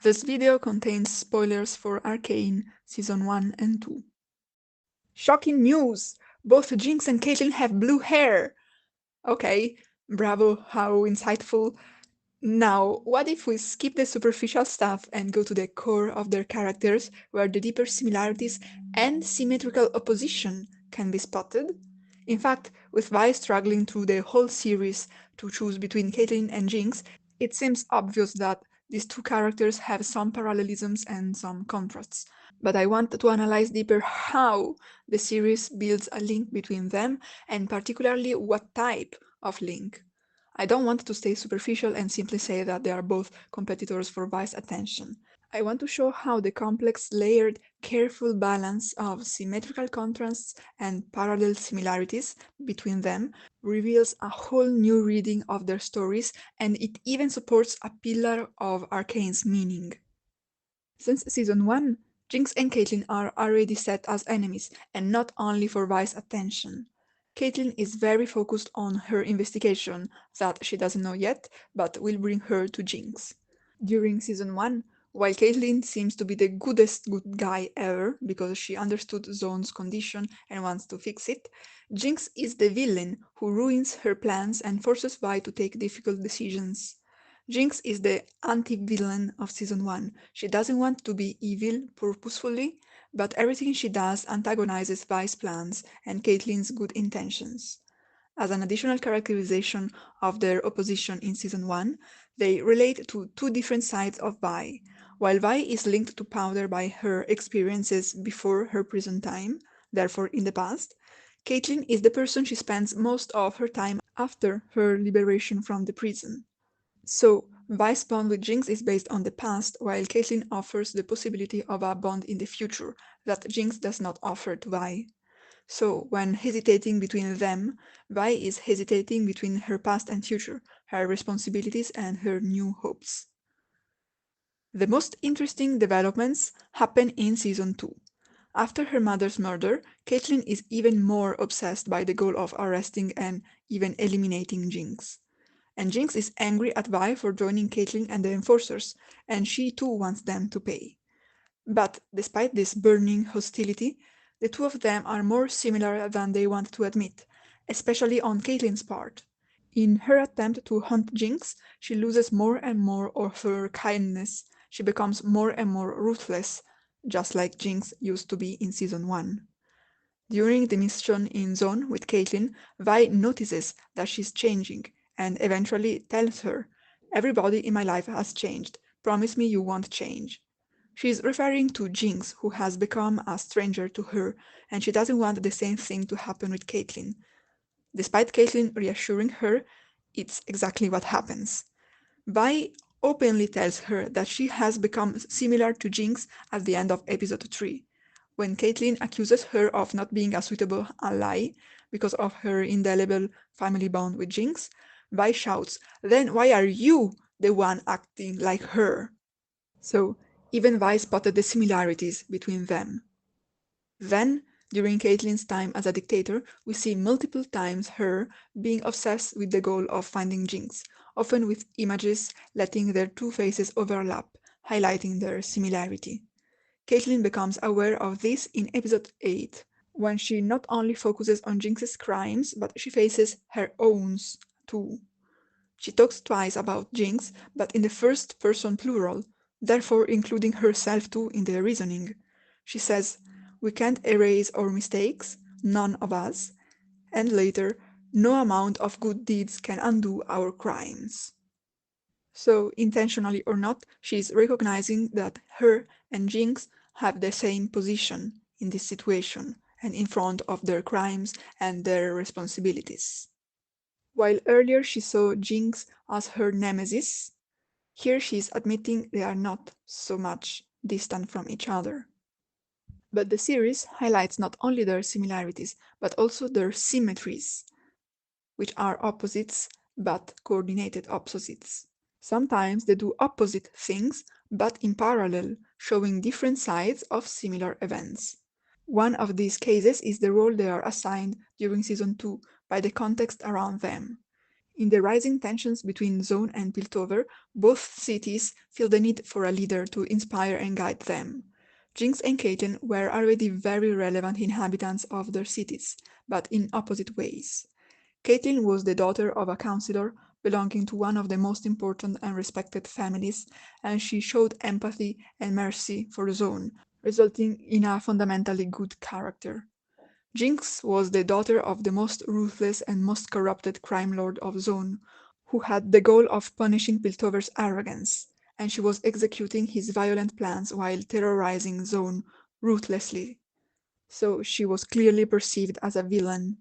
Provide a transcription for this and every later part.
This video contains spoilers for Arcane Season 1 and 2. Shocking news! Both Jinx and Caitlyn have blue hair! Okay, bravo, how insightful. Now, what if we skip the superficial stuff and go to the core of their characters, where the deeper similarities and symmetrical opposition can be spotted? In fact, with Vi struggling through the whole series to choose between Caitlyn and Jinx, it seems obvious that these two characters have some parallelisms and some contrasts. But I want to analyze deeper how the series builds a link between them, and particularly what type of link. I don't want to stay superficial and simply say that they are both competitors for Vi's attention. I want to show how the complex, layered, careful balance of symmetrical contrasts and parallel similarities between them reveals a whole new reading of their stories, and it even supports a pillar of Arcane's meaning. Since Season 1, Jinx and Caitlyn are already set as enemies, and not only for Vi's attention. Caitlyn is very focused on her investigation that she doesn't know yet, but will bring her to Jinx. During Season 1, while Caitlyn seems to be the goodest good guy ever because she understood Zaun's condition and wants to fix it, Jinx is the villain who ruins her plans and forces Vi to take difficult decisions. Jinx is the anti-villain of Season 1. She doesn't want to be evil purposefully, but everything she does antagonizes Vi's plans and Caitlyn's good intentions. As an additional characterization of their opposition in Season 1, they relate to two different sides of Vi. While Vi is linked to Powder by her experiences before her prison time, therefore in the past, Caitlyn is the person she spends most of her time after her liberation from the prison. So, Vi's bond with Jinx is based on the past, while Caitlyn offers the possibility of a bond in the future that Jinx does not offer to Vi. So, when hesitating between them, Vi is hesitating between her past and future, her responsibilities and her new hopes. The most interesting developments happen in Season 2. After her mother's murder, Caitlyn is even more obsessed by the goal of arresting and even eliminating Jinx. And Jinx is angry at Vi for joining Caitlyn and the Enforcers, and she too wants them to pay. But despite this burning hostility, the two of them are more similar than they want to admit, especially on Caitlyn's part. In her attempt to hunt Jinx, she loses more and more of her kindness. She becomes more and more ruthless, just like Jinx used to be in Season 1. During the mission in Zaun with Caitlyn, Vi notices that she's changing, and eventually tells her, "Everybody in my life has changed. Promise me you won't change." She's referring to Jinx, who has become a stranger to her, and she doesn't want the same thing to happen with Caitlyn. Despite Caitlyn reassuring her, it's exactly what happens. Vi openly tells her that she has become similar to Jinx at the end of episode 3, when Caitlyn accuses her of not being a suitable ally because of her indelible family bond with Jinx. Vi shouts, "Then why are you the one acting like her?" So, even Vi spotted the similarities between them. Then, during Caitlyn's time as a dictator, we see multiple times her being obsessed with the goal of finding Jinx, often with images letting their two faces overlap, highlighting their similarity. Caitlyn becomes aware of this in episode 8, when she not only focuses on Jinx's crimes, but she faces her own too. She talks twice about Jinx, but in the first person plural, therefore including herself too in the reasoning. She says, "We can't erase our mistakes, none of us," and later, "No amount of good deeds can undo our crimes." So, intentionally or not, she is recognizing that her and Jinx have the same position in this situation and in front of their crimes and their responsibilities. While earlier she saw Jinx as her nemesis, here she is admitting they are not so much distant from each other. But the series highlights not only their similarities, but also their symmetries, which are opposites but coordinated opposites. Sometimes they do opposite things, but in parallel, showing different sides of similar events. One of these cases is the role they are assigned during Season 2 by the context around them. In the rising tensions between Zaun and Piltover, both cities feel the need for a leader to inspire and guide them. Jinx and Caitlyn were already very relevant inhabitants of their cities, but in opposite ways. Caitlyn was the daughter of a councillor belonging to one of the most important and respected families, and she showed empathy and mercy for Zaun, resulting in a fundamentally good character. Jinx was the daughter of the most ruthless and most corrupted crime lord of Zaun, who had the goal of punishing Piltover's arrogance, and she was executing his violent plans while terrorizing Zaun ruthlessly. So she was clearly perceived as a villain.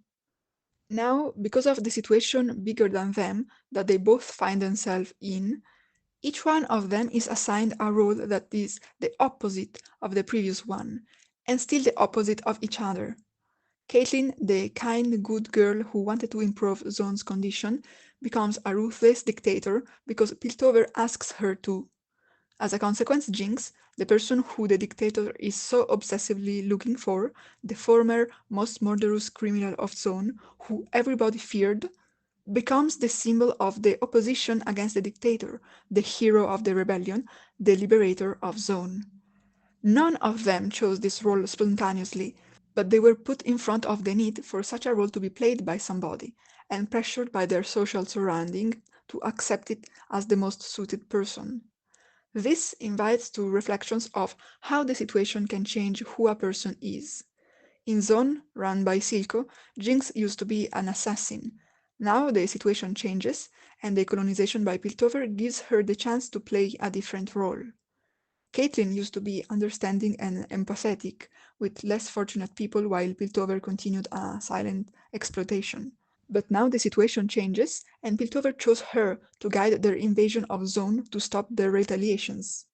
Now, because of the situation bigger than them that they both find themselves in, each one of them is assigned a role that is the opposite of the previous one, and still the opposite of each other. Caitlyn, the kind, good girl who wanted to improve Zaun's condition, becomes a ruthless dictator because Piltover asks her to. As a consequence, Jinx, the person who the dictator is so obsessively looking for, the former most murderous criminal of Zaun, who everybody feared, becomes the symbol of the opposition against the dictator, the hero of the rebellion, the liberator of Zaun. None of them chose this role spontaneously, but they were put in front of the need for such a role to be played by somebody, and pressured by their social surrounding to accept it as the most suited person. This invites to reflections of how the situation can change who a person is. In Zaun, run by Silco, Jinx used to be an assassin. Now the situation changes, and the colonization by Piltover gives her the chance to play a different role. Caitlyn used to be understanding and empathetic with less fortunate people while Piltover continued a silent exploitation. But now the situation changes, and Piltover chose her to guide their invasion of Zaun to stop their retaliations.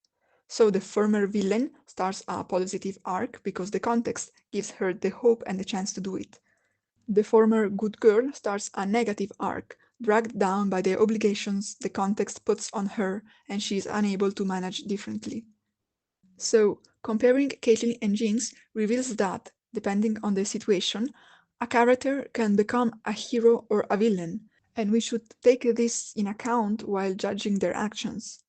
So the former villain starts a positive arc because the context gives her the hope and the chance to do it. The former good girl starts a negative arc, dragged down by the obligations the context puts on her, and she is unable to manage differently. So, comparing Caitlyn and Jinx reveals that, depending on the situation, a character can become a hero or a villain, and we should take this in account while judging their actions.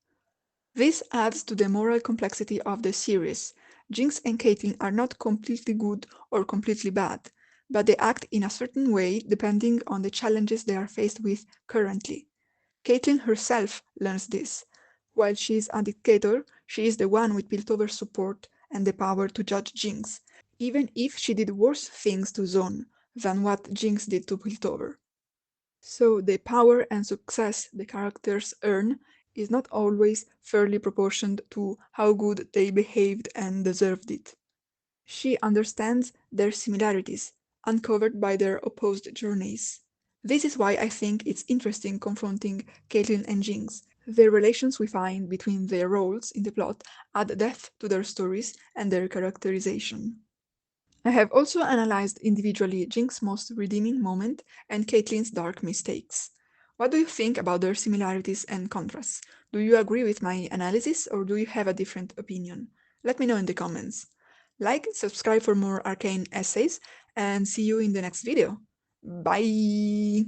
This adds to the moral complexity of the series. Jinx and Caitlyn are not completely good or completely bad, but they act in a certain way depending on the challenges they are faced with currently. Caitlyn herself learns this. While she is a dictator, she is the one with Piltover's support and the power to judge Jinx, even if she did worse things to Zaun than what Jinx did to Piltover. So the power and success the characters earn is not always fairly proportioned to how good they behaved and deserved it. She understands their similarities, uncovered by their opposed journeys. This is why I think it's interesting confronting Caitlyn and Jinx. The relations we find between their roles in the plot add depth to their stories and their characterization. I have also analyzed individually Jinx's most redeeming moment and Caitlyn's dark mistakes. What do you think about their similarities and contrasts? Do you agree with my analysis or do you have a different opinion? Let me know in the comments. Like, subscribe for more arcane essays, and see you in the next video. Bye!